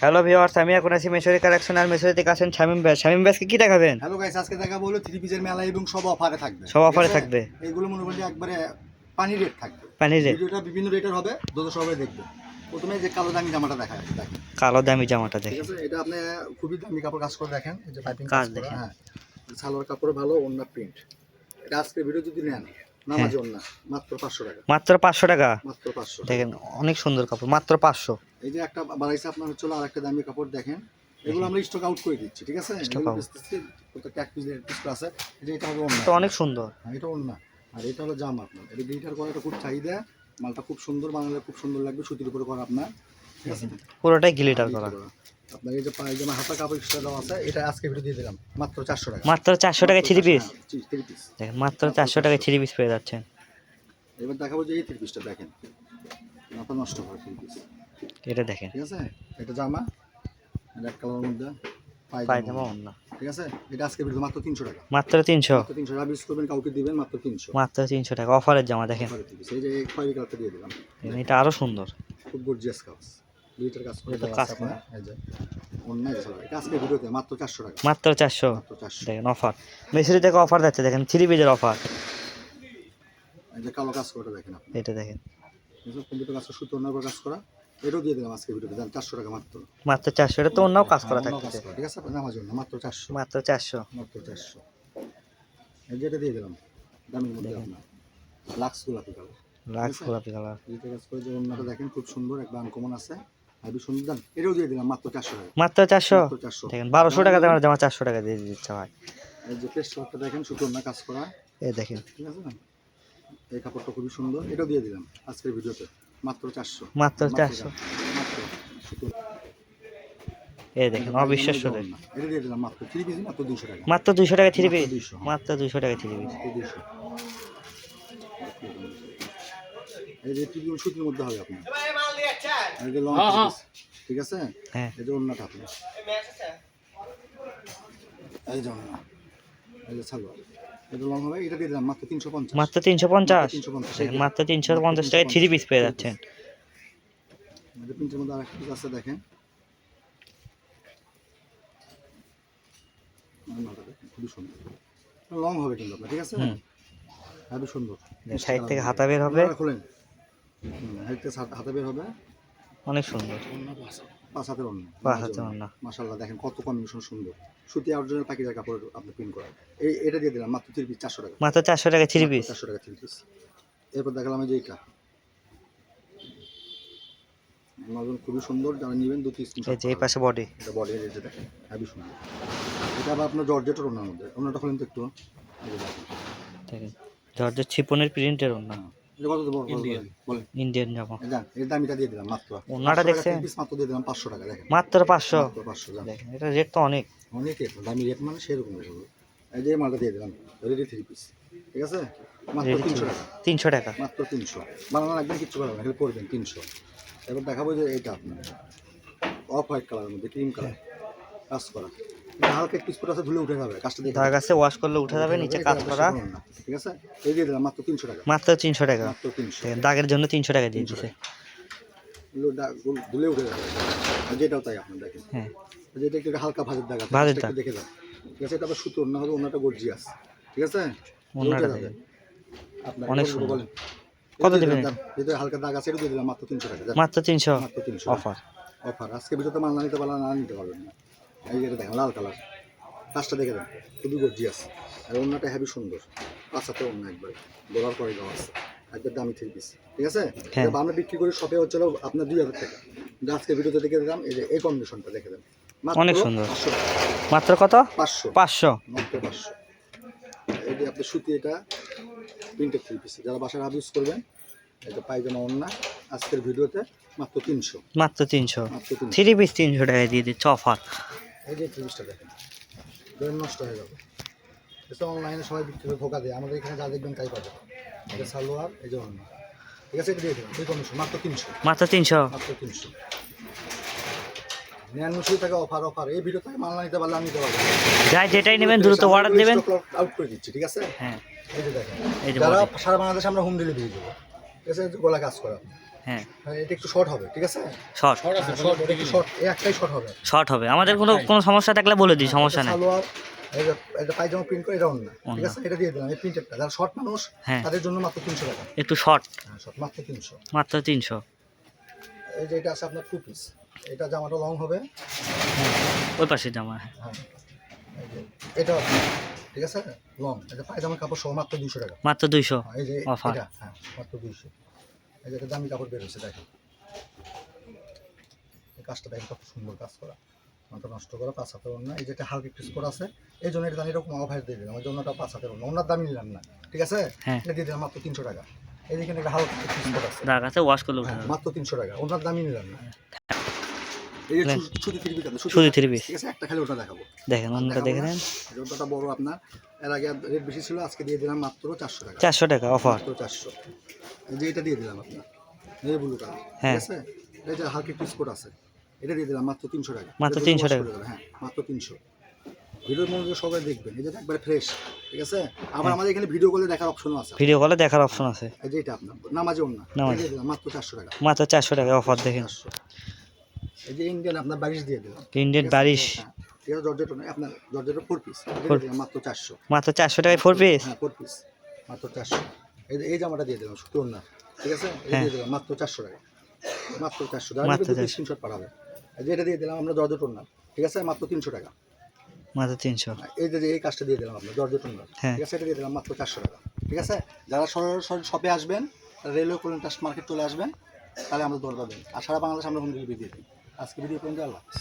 Hello viewers, আমি এখন আছি মেশরি কালেকশন আর মেশরি থেকে আছেন শামিম ভাই। শামিম ভাইকে কি দেখাবেন? হ্যালো গাইস, আজকে দেখাবো হলো থ্রি পিসের মেলা এবং সব অফারে থাকবে। সব অফারে থাকবে। এইগুলো মনে করেন যে একবারে পানি রেট থাকবে। পানি রেট, ভিডিওটা বিভিন্ন রেটের হবে, দুটো সবাই দেখবে। প্রথমে যে কালো দামি জামাটা দেখায়, দেখেন কালো দামি জামাটা ঠিক দেখেন। আছে, এটা আপনি খুবই দামি কাপড় কাজ করে দেখেন, এই যে পাইপিং কাজ কাজ করা, দেখেন। হ্যাঁ সালোয়ার কাপড় ভালো, ওন্না প্রিন্ট। এটা আজকে ভিডিও যদি নেন নামাজি ওন্না মাত্র 500 টাকা, মাত্র 500 টাকা। মাত্র 500 দেখেন অনেক সুন্দর কাপড়, মাত্র 500। এই যে একটা বাড়াইছে আপনার হচ্ছে আর একটা দামি কাপড় দেখেন, এগুলো আমরা স্টক আউট করে দিচ্ছি, ঠিক আছে। স্টক আউট প্রত্যেকটা এক পিস আছে। এই যে এটা হবে ওন্না, তো অনেক সুন্দর। হ্যাঁ এটা ওন্না, আর এটা হলো জামা আপনার। এটা গ্লিটার করা, এটা খুব চাহিদা, মালটা খুব সুন্দর, বানালে খুব সুন্দর লাগবে, সুতির উপরে করা আপনার, ঠিক আছে। পুরোটাই গ্লিটার করা। আপনার এই যে পায়জামা হাতা কাপড় এক্সট্রা দেওয়া আছে, এটা আজকে ভিডিও দিয়ে দিলাম মাত্র 400 টাকা। মাত্র 400 টাকায় 3 পিস। থ্রি পিস দেখেন মাত্র 400 টাকায় 3 পিস পেয়ে যাচ্ছেন। এবার দেখাবো যে এই থ্রি পিসটা দেখেন, মাথা নষ্ট হয় থ্রি পিস, এটা দেখেন, ঠিক আছে। এটা জামা রেড কালারের মধ্যে পায়জামা ওন্না। ঠিক আছে। এটা আজকে ভিডিও মাত্র 300 টাকা, মাত্র 300। মাত্র 300 টাকা। ইউজ করবেন, কাউকে দিবেন মাত্র 300, মাত্র 300 টাকা অফারের জামা দেখেন। এই যে খয়েরি কালারটা দিয়ে দিলাম, এটা আরো সুন্দর, খুব গর্জিয়াস কাজ, দুইটার কাজ করে এটা দেওয়া কাজ আছে করা। আপনার। এই যে অন্যায় দেখালো, এটা আজকে ভিডিওতে মাত্র 400 টাকা, মাত্র 400। মাত্র 400। দেখেন অফার, মেশরি থেকে অফার যাচ্ছে দেখেন, 3 পিসের অফার। এই যে কালো কাজ করে দেখেন আপনি, এটা দেখেন কম্পিউটার কাজ, সুতো অন্য কাজ করা, এটাও দিয়ে দিলাম আজকে ভিডিওতে, 400 টাকা মাত্র, মাত্র 400। এটা তো অন্যও কাজ করা অন্য কাজ থাকছে। করা, ঠিক আছে। নামার জন্য মাত্র 400, মাত্র 400। মাত্র 400। এই যে এটা দিয়ে দিলাম দামের মধ্যে আপনার, লাক্স গোলাপি কালার, লাক্স গোলাপি কালার। এটা কাজ করে যে অন্যটা দেখেন খুব সুন্দর, একবার আনকমন আছে, খুবই সুন্দর দাম। এটাও দিয়ে দিলাম মাত্র 400 টাকা, মাত্র 400। মাত্র 400। দেখেন 1200 টাকা দেওয়ার জামা 400 টাকা দিয়ে দিচ্ছে ভাই। এই যে পেস্ট কালারটা দেখেন, সুতো অন্য কাজ করা, এই দেখেন ঠিক আছে না। এই কাপড়টা খুবই সুন্দর, এটাও দিয়ে দিলাম আজকের ভিডিওতে মাত্র 400, মাত্র 400। মাত্র সুতো। এই দেখেন অবিশ্বাস্য দেখেন, এটা দিয়ে দিলাম মাত্র 3 পিস, মাত্র 200 টাকা, মাত্র 200 টাকা 3 পিস। 200, মাত্র 200 টাকা 3 পিস। 200। এই যে টিভি সুতির মধ্যে হবে আপনার, এই যে লং পিস, ঠিক আছে। হ্যাঁ এই যে অন্যটা আপনার, এই যে অন্য, এই যে সালোয়ার, এটা লং হবে, এটা দিয়ে দিলাম মাত্র 350, মাত্র 350। 350। দেখেন মাত্র 350 টাকায় 3 পিস পেয়ে যাচ্ছেন। এই প্রিন্টের মধ্যে আরেকটা পিস আছে দেখেন, অন্যটা দেখেন খুবই সুন্দর, লং হবে কিন্তু আপনার, ঠিক আছে, খুবই সুন্দর। সাইড থেকে হাতা বের হবে, খোলেন, হাতে বের হবে, অনেক সুন্দর। পাঁচ হাতের অন্য, পাঁচ হাতে ওন্না। মাশাআল্লাহ দেখেন কত কম্বিনেশন সুন্দর, সুতি অরিজিনাল পাকিজা কাপড় আপনি প্রিন্ট করা। এটা দিয়ে দিলাম মাত্র 3 পিস 400 টাকা, মাত্র 400 টাকা 3 পিস। 400 টাকা 3 পিস। এরপর দেখালাম এই যে এটা নজন, খুবই সুন্দর, যারা নেবেন 2 পিস। এই যে এই পাশে বডি, এটা বডি, এই যে দেখেন খুবই সুন্দর। এটা আবার আপনার জর্জেটের ওন্নার মধ্যে, ওন্নাটা খুলেন তো একটু, এই যে দেখেন দেখেন জর্জেট ছিপনের প্রিন্টের ওন্না। এটা কত দেবো বলেন? ইন্ডিয়ান জামা। এর দামটা দিয়ে দিলাম মাত্র, ওন্নাটা দেখছেন, পিস মাত্র দিয়ে দিলাম 500 টাকা, দেখেন মাত্র 500। মাত্র 500। দেখেন এটা রেট তো অনেক, অনেক দামি রেট, মানে সেরকম রেট হবে। এই যে মালটা দিয়ে দিলাম রেডি 3 পিস, ঠিক আছে, মাত্র 300 টাকা, 300 টাকা। মাত্র 300। বানানো একদম কিচ্ছু করাবেন না, খালি করবেন 300। এবার দেখাবো যে এইটা আপনার অফ হোয়াইট কালারের মধ্যে, ক্রিম কালার কাজ করা, এটা হালকা একটু স্পট আছে, ধুলে উঠে যাবে, কাজটা দেখে তার কাছে ওয়াশ করলে উঠে যাবে, নিচে কাজ করা, ঠিক আছে। এই দিয়ে দিলাম মাত্র 300 টাকা, মাত্র 300 টাকা। মাত্র 300। দেখেন দাগের জন্য 300 টাকা দিয়ে দিছে। ধুলে উঠে যাবে, আর যেটাও তাই আপনার দেখেন, হ্যাঁ যেটা একটু হালকা ভাজের দাগ আছে, ভাঁজের সেটা দাগ। একটু দেখে যান, ঠিক আছে। এটা আবার সুতো অন্য হবে, অন্যটা গর্জিয়াস, ঠিক আছে। ওন্নাটা উঠে যাবে। দেখেন আপনার অনেক কত সুন্দর। বলেন? কত দিবেন? যেটা হালকা দাগ আছে, এটা দিয়ে দিলাম মাত্র 300 টাকা, মাত্র 300 মাত্র 300 অফার। অফার। আজকে ভিডিওতে মাল না নিতে পারলে না নিতে পারবেন না। এই যে এটা দেখেন লাল কালার, কাজটা দেখে দেন খুবই গর্জিয়াস, আর অন্যটা হেভি সুন্দর, পাঁচাতে অন্য একবার ডলার করে দেওয়া আছে, একবার দামি 3 পিস, ঠিক আছে। হ্যাঁ। এবার আমরা বিক্রি করি শপে হচ্ছিল আপনার 2000 টাকা, কিন্তু আজকে ভিডিওতে দেখে দিলাম এই যে এই কম্বিনেশনটা দেখে দেন, অনেক সুন্দর। 500 টাকা, মাত্র কত? 500, 500। মাত্র 500। এই যে আপনার সুতি, এটা প্রিন্টেড 3 পিস, যারা বাসার হাফ ইউজ করবেন, এটা পায়জামা অন্য আজকের ভিডিওতে মাত্র 300, মাত্র 300। মাত্র 300। 3 পিস 300 টাকায় দিয়ে দিচ্ছে অফার। এই যে 3 পিসটা দেখেন, ব্রেন নষ্ট হয়ে যাবে। এটা অনলাইনে সবাই বিক্রি করে ধোকা দেয়, আমাদের এখানে যা দেখবেন তাই পাবে। এটা সালোয়ার, এই যে অন্য, ঠিক আছে, এটা দিয়ে দেবেন এই কমিশন মাত্র 300, মাত্র 300। মাত্র 300। 99 টাকা অফার, অফার। এই ভিডিও থেকে মাল না নিতে পারলে আমি নিতে পারবো, যাই যেটাই নেবেন দ্রুত অর্ডার দেবেন। আউট করে দিচ্ছি, ঠিক আছে। হ্যাঁ এই যে দেখেন, এই যে যারা body। সারা বাংলাদেশে আমরা হোম ডেলিভারি দেবো, ঠিক আছে। গলা কাজ করা, হ্যাঁ এটা একটু শর্ট হবে, ঠিক আছে? শর্ট একটু শর্ট, এই একটাই শর্ট হবে। শর্ট হবে, আমাদের কোনো সমস্যা থাকলে বলে দিই, সমস্যা নেই। সালোয়ার, এটা পায়জামা প্রিন্ট করে, এটা অন্য, ঠিক আছে? এটা দিয়ে দিলাম এই প্রিন্টেডটা, যারা শর্ট মানুষ হ্যাঁ তাদের জন্য মাত্র 300 টাকা। একটু শর্ট, হ্যাঁ শর্ট মাত্র 300। মাত্র 300। এই যে এটা আছে আপনার 2 পিস, এটা জামাটা লং হবে। ওই পাশে জামা, হ্যাঁ হ্যাঁ এই যে এটা ঠিক আছে লং, এটা পায়জামা কাপড় সহ মাত্র 200 টাকা। মাত্র 200 এই যে অফার। এটা হ্যাঁ মাত্র 200। এই যে এটা দামি কাপড় বের হয়েছে, দেখেন এই কাজটা দেখেন কত সুন্দর কাজ করা, মাথা নষ্ট করা, 5 হাতের ওড়না। এই যেটা হালকা একটু স্কোর আছে, এই জন্য এটা দাম এরকম অফার দিয়ে দিলাম, ওই জন্যটা 5 হাতের ওড়না, ওনার দামই নিলাম না, ঠিক আছে? হ্যাঁ এটা দিয়ে দিলাম মাত্র 300 টাকা। এই যেখানে একটা হালকা একটু স্কোর আছে, দাগ আছে, ওয়াশ করলে উঠে হ্যাঁ যাবে। মাত্র 300 টাকা, ওনার দামই নিলাম না। এই যে সুতি 3 পিস আছে, শুধু 3 পিস, ঠিক আছে? একটা খালি ওটা দেখাবো, দেখেন অন্যটা দেখে নেন। ওটা বড় আপনার, এর আগে রেট বেশি ছিল, আজকে দিয়ে দিলাম মাত্র 400 টাকা। 400 টাকা অফার। মাত্র 400। এই যে এটা দিয়ে দিলাম আপনার নেভি ব্লু কালার, হ্যাঁ। ঠিক আছে? এটা যে হালকা একটু স্পট আছে, এটা দিয়ে দিলাম মাত্র 300 টাকা। মাত্র এটা 300 wash টাকা। করে দেবেন, হ্যাঁ মাত্র 300। ভিডিওর মধ্যে সবাই দেখবেন, এই যে একবারে ফ্রেশ, ঠিক আছে? আবার আমাদের এখানে ভিডিও কলে দেখার অপশনও আছে। ভিডিও কলে দেখার অপশন আছে। এই যে এটা আপনার নামাজে ওন্না, নামাজে। এটা দিয়ে দিলাম মাত্র 400 টাকা। মাত্র 400 টাকা অফার, দেখেন 400। এই যে ইন্ডিয়ান আপনার 22 দিয়ে দিলাম, ইন্ডিয়ান ঠিক আছে? 22, হ্যাঁ, ঠিক আছে? জর্জেট আপনার জর্জেটের 4 পিস, এটা দিয়ে দিলাম মাত্র 400। মাত্র 400 টাকায় 4 পিস। হ্যাঁ 4 পিস মাত্র 400। এই জামাটা দিয়ে দিলাম সুতোর না, ঠিক আছে? এটা হ্যাঁ। দিয়ে দিলাম মাত্র 400 টাকা, মাত্র 400। যারা মাত্র নেবে 400। স্ক্রিনশট পাঠাবে। এই যে এটা দিয়ে দিলাম আমরা জর্জেট না, ঠিক আছে? মাত্র 300 টাকা। মাত্র 300। এই যে এই কাজটা দিয়ে দিলাম আপনার জর্জেট না, হ্যাঁ। ঠিক আছে? এটা দিয়ে দিলাম মাত্র 400 টাকা, ঠিক আছে? যারা সরাসরি শপে আসবেন, রেলওয়ে কলোনি ট্রাস্ট মার্কেট চলে আসবেন, তাহলে আমরা দর পাবেন। আর সারা বাংলাদেশ আমরা হোম ডেলিভারি দিয়ে দিই। আজকে ভিডিও পর্যন্ত, আল্লাহ হাফেজ।